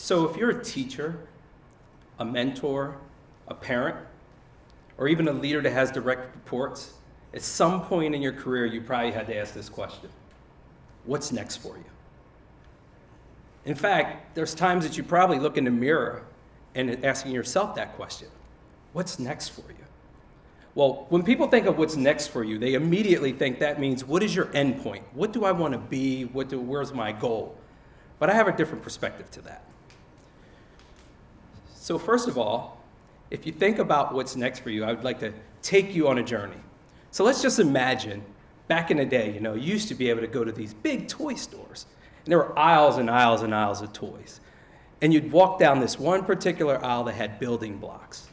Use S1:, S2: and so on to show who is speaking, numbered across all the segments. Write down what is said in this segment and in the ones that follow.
S1: So if you're a teacher, a mentor, a parent, or even a leader that has direct reports, at some point in your career, you probably had to ask this question: what's next for you? In fact, there's times that you probably look in the mirror and asking yourself that question: what's next for you? Well, when people think of what's next for you, they immediately think that means, what is your end point? What do I want to be? Where's my goal? But I have a different perspective to that. So first of all, if you think about what's next for you, I would like to take you on a journey. So let's just imagine, back in the day, you used to be able to go to these big toy stores, and there were aisles and aisles and aisles of toys. And you'd walk down this one particular aisle that had building blocks.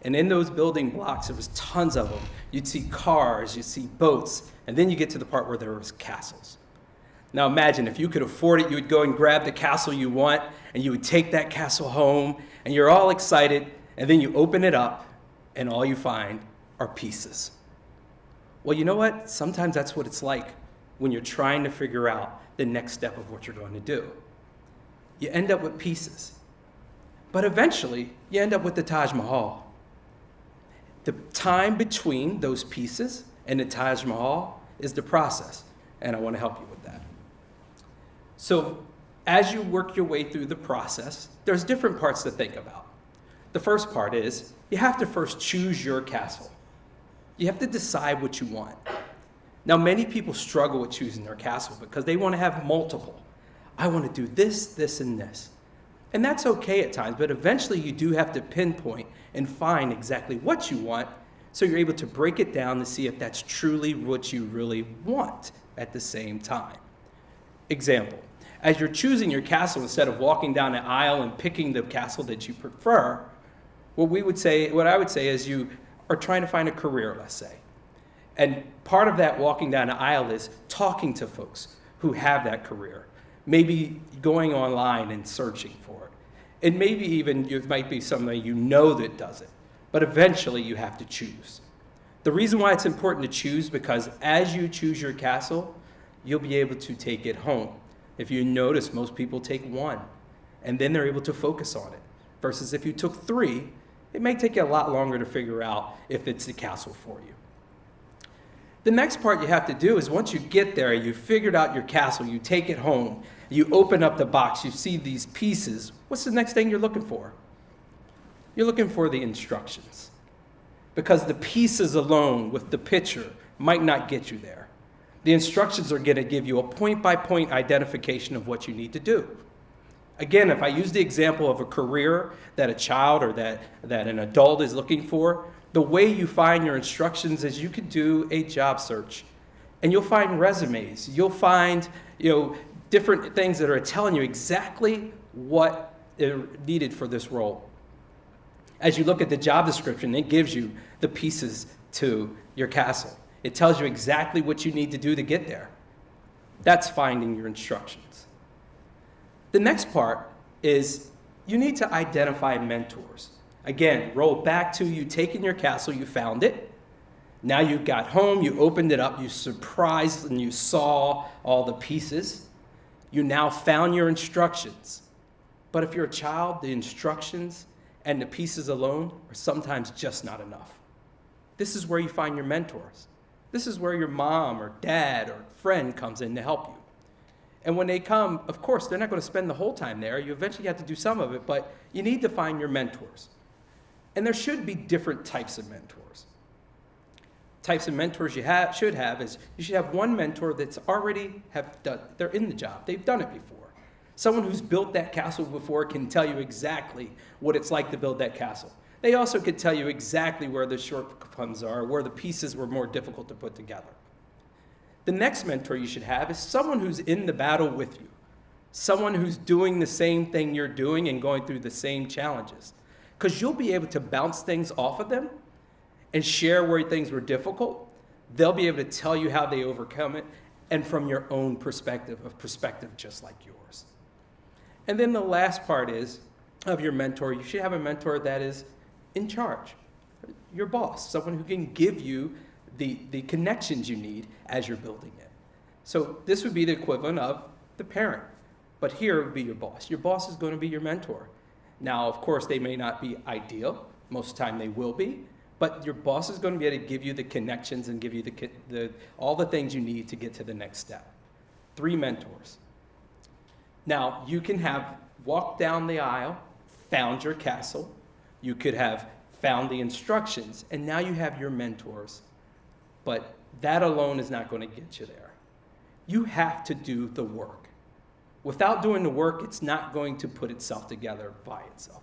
S1: And in those building blocks, there was tons of them. You'd see cars, you'd see boats, and then you get to the part where there was castles. Now imagine, if you could afford it, you would go and grab the castle you want, and you would take that castle home, and you're all excited, and then you open it up, and all you find are pieces. Well, you know what? Sometimes that's what it's like when you're trying to figure out the next step of what you're going to do. You end up with pieces. But eventually, you end up with the Taj Mahal. The time between those pieces and the Taj Mahal is the process, and I want to help you with that. So as you work your way through the process, there's different parts to think about. The first part is you have to first choose your castle. You have to decide what you want. Now, many people struggle with choosing their castle because they want to have multiple. I want to do this, this, and this. And that's okay at times, but eventually you do have to pinpoint and find exactly what you want, so you're able to break it down to see if that's truly what you really want at the same time. Example, as you're choosing your castle, instead of walking down the aisle and picking the castle that you prefer, what I would say is you are trying to find a career, let's say. And part of that walking down the aisle is talking to folks who have that career. Maybe going online and searching for it. And maybe even it might be somebody that does it. But eventually you have to choose. The reason why it's important to choose, because as you choose your castle, you'll be able to take it home. If you notice, most people take one, and then they're able to focus on it. Versus if you took 3, it may take you a lot longer to figure out if it's the castle for you. The next part you have to do is, once you get there, you figured out your castle, you take it home, you open up the box, you see these pieces. What's the next thing you're looking for? You're looking for the instructions. Because the pieces alone with the picture might not get you there. The instructions are going to give you a point-by-point identification of what you need to do. Again, if I use the example of a career that a child or that an adult is looking for, the way you find your instructions is you could do a job search, and you'll find resumes. You'll find different things that are telling you exactly what is needed for this role. As you look at the job description, it gives you the pieces to your castle. It tells you exactly what you need to do to get there. That's finding your instructions. The next part is you need to identify mentors. Again, roll back to you taking your castle, you found it. Now you got home, you opened it up, you surprised and you saw all the pieces. You now found your instructions. But if you're a child, the instructions and the pieces alone are sometimes just not enough. This is where you find your mentors. This is where your mom or dad or friend comes in to help you. And when they come, of course, they're not going to spend the whole time there. You eventually have to do some of it, but you need to find your mentors. And there should be different types of mentors. Types of mentors you should have is you should have one mentor that's already they're in the job. They've done it before. Someone who's built that castle before can tell you exactly what it's like to build that castle. They also could tell you exactly where the shortcomings are, where the pieces were more difficult to put together. The next mentor you should have is someone who's in the battle with you. Someone who's doing the same thing you're doing and going through the same challenges. Because you'll be able to bounce things off of them and share where things were difficult. They'll be able to tell you how they overcome it, and from your own perspective, a perspective just like yours. And then the last part is, of your mentor, you should have a mentor that is in charge, your boss, someone who can give you the connections you need as you're building it. So this would be the equivalent of the parent. But here would be your boss. Your boss is going to be your mentor. Now, of course, they may not be ideal. Most of the time they will be. But your boss is going to be able to give you the connections and give you all the things you need to get to the next step. 3 mentors. Now, you can have walked down the aisle, found your castle. You could have found the instructions, and now you have your mentors. But that alone is not going to get you there. You have to do the work. Without doing the work, it's not going to put itself together by itself.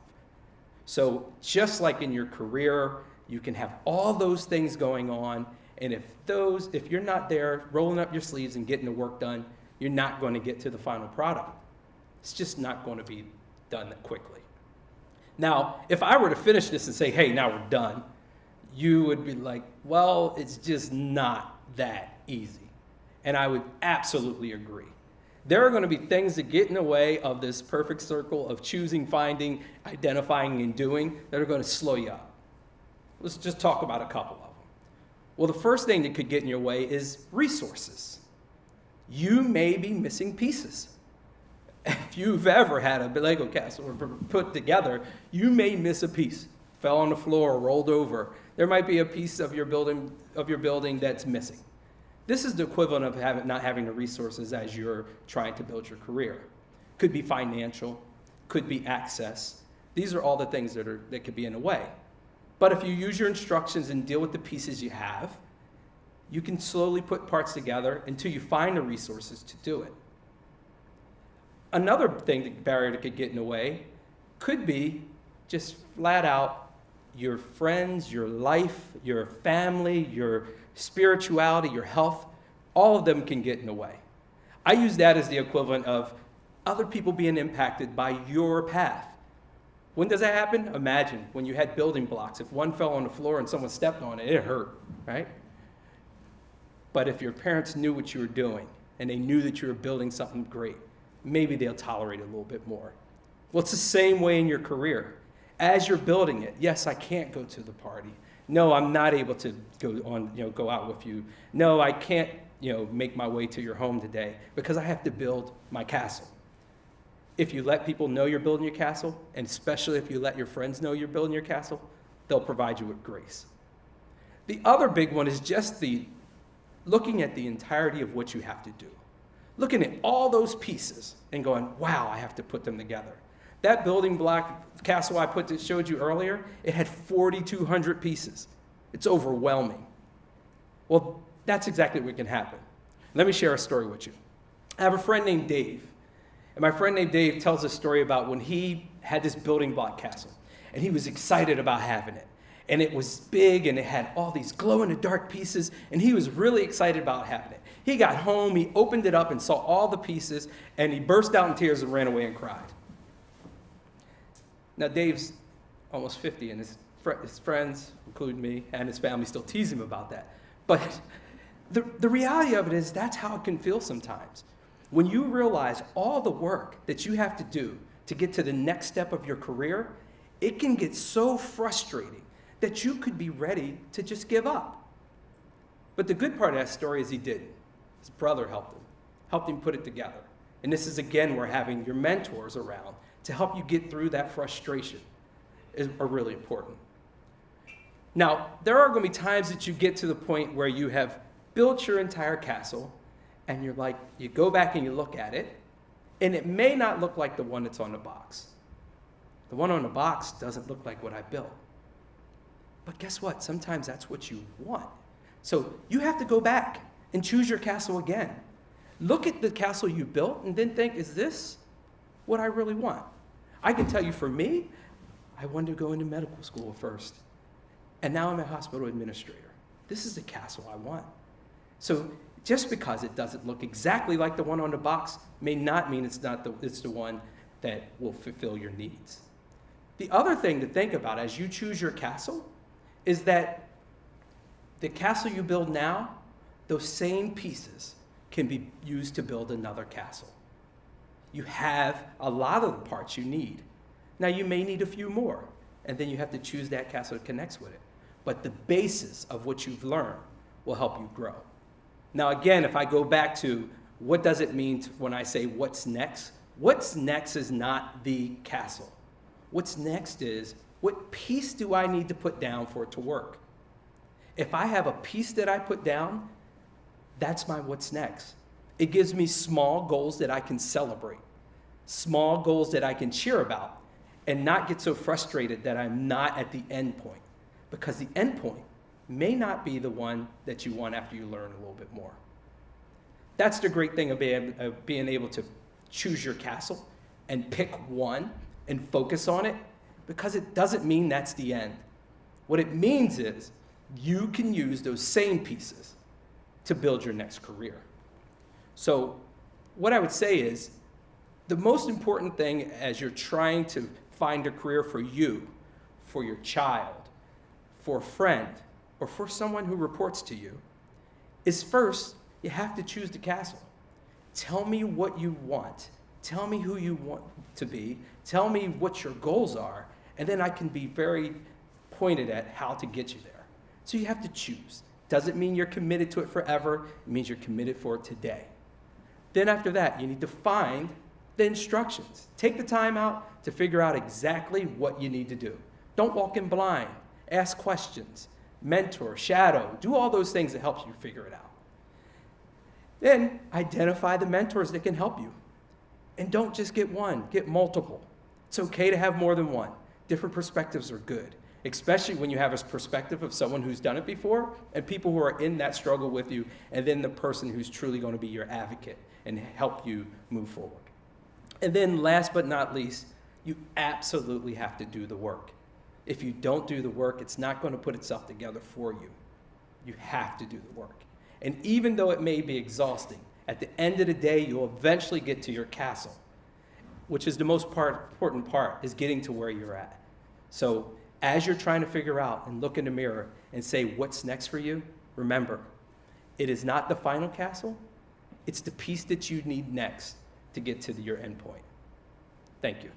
S1: So just like in your career, you can have all those things going on, and if you're not there rolling up your sleeves and getting the work done, you're not going to get to the final product. It's just not going to be done that quickly. Now, if I were to finish this and say, hey, now we're done, you would be like, well, it's just not that easy. And I would absolutely agree. There are going to be things that get in the way of this perfect circle of choosing, finding, identifying, and doing that are going to slow you up. Let's just talk about a couple of them. Well, the first thing that could get in your way is resources. You may be missing pieces. If you've ever had a Lego castle put together, you may miss a piece. Fell on the floor, rolled over. There might be a piece of your building that's missing. This is the equivalent of not having the resources as you're trying to build your career. Could be financial, could be access. These are all the things that could be in the way. But if you use your instructions and deal with the pieces you have, you can slowly put parts together until you find the resources to do it. Another barrier that could get in the way could be just flat out your friends, your life, your family, your spirituality, your health. All of them can get in the way. I use that as the equivalent of other people being impacted by your path. When does that happen? Imagine when you had building blocks. If one fell on the floor and someone stepped on it, it hurt, right? But if your parents knew what you were doing and they knew that you were building something great, maybe they'll tolerate it a little bit more. Well, it's the same way in your career. As you're building it, yes, I can't go to the party. No, I'm not able to go out with you. No, I can't, make my way to your home today because I have to build my castle. If you let people know you're building your castle, and especially if you let your friends know you're building your castle, they'll provide you with grace. The other big one is just looking at the entirety of what you have to do. Looking at all those pieces and going, wow, I have to put them together. That building block castle I showed you earlier, it had 4,200 pieces. It's overwhelming. Well, that's exactly what can happen. Let me share a story with you. I have a friend named Dave. And my friend named Dave tells a story about when he had this building block castle. And he was excited about having it. And it was big and it had all these glow-in-the-dark pieces. And he was really excited about having it. He got home, he opened it up and saw all the pieces. And he burst out in tears and ran away and cried. Now, Dave's almost 50, and his friends, including me, and his family still tease him about that. But the reality of it is that's how it can feel sometimes. When you realize all the work that you have to do to get to the next step of your career, it can get so frustrating that you could be ready to just give up. But the good part of that story is he didn't. His brother helped him put it together. And this is, again, where having your mentors around to help you get through that frustration are really important. Now, there are going to be times that you get to the point where you have built your entire castle, and you go back and you look at it, and it may not look like the one that's on the box. The one on the box doesn't look like what I built. But guess what? Sometimes that's what you want. So you have to go back and choose your castle again. Look at the castle you built and then think, is this what I really want? I can tell you for me, I wanted to go into medical school first. And now I'm a hospital administrator. This is the castle I want. So just because it doesn't look exactly like the one on the box may not mean it's the one that will fulfill your needs. The other thing to think about as you choose your castle is that the castle you build now, those same pieces can be used to build another castle. You have a lot of the parts you need. Now you may need a few more, and then you have to choose that castle that connects with it. But the basis of what you've learned will help you grow. Now again, if I go back to what does it mean when I say what's next, What's next is not the castle. What's next is, what piece do I need to put down for it to work? If I have a piece that I put down, that's my what's next. It gives me small goals that I can celebrate, small goals that I can cheer about, and not get so frustrated that I'm not at the end point, because the end point may not be the one that you want after you learn a little bit more. That's the great thing of being able to choose your castle and pick one and focus on it, because it doesn't mean that's the end. What it means is you can use those same pieces to build your next career. So what I would say is, the most important thing as you're trying to find a career for you, for your child, for a friend, or for someone who reports to you, is first, you have to choose the castle. Tell me what you want. Tell me who you want to be. Tell me what your goals are, and then I can be very pointed at how to get you there. So you have to choose. Doesn't mean you're committed to it forever. It means you're committed for it today. Then after that, you need to find the instructions. Take the time out to figure out exactly what you need to do. Don't walk in blind. Ask questions. Mentor, shadow, do all those things that help you figure it out. Then identify the mentors that can help you. And don't just get one, get multiple. It's okay to have more than one. Different perspectives are good, especially when you have a perspective of someone who's done it before and people who are in that struggle with you, and then the person who's truly going to be your advocate and help you move forward. And then last but not least, you absolutely have to do the work. If you don't do the work, it's not going to put itself together for you. You have to do the work. And even though it may be exhausting, at the end of the day, you'll eventually get to your castle, which is the most important part, is getting to where you're at. So as you're trying to figure out and look in the mirror and say what's next for you, remember, it is not the final castle. It's the piece that you need next to get to your end point. Thank you.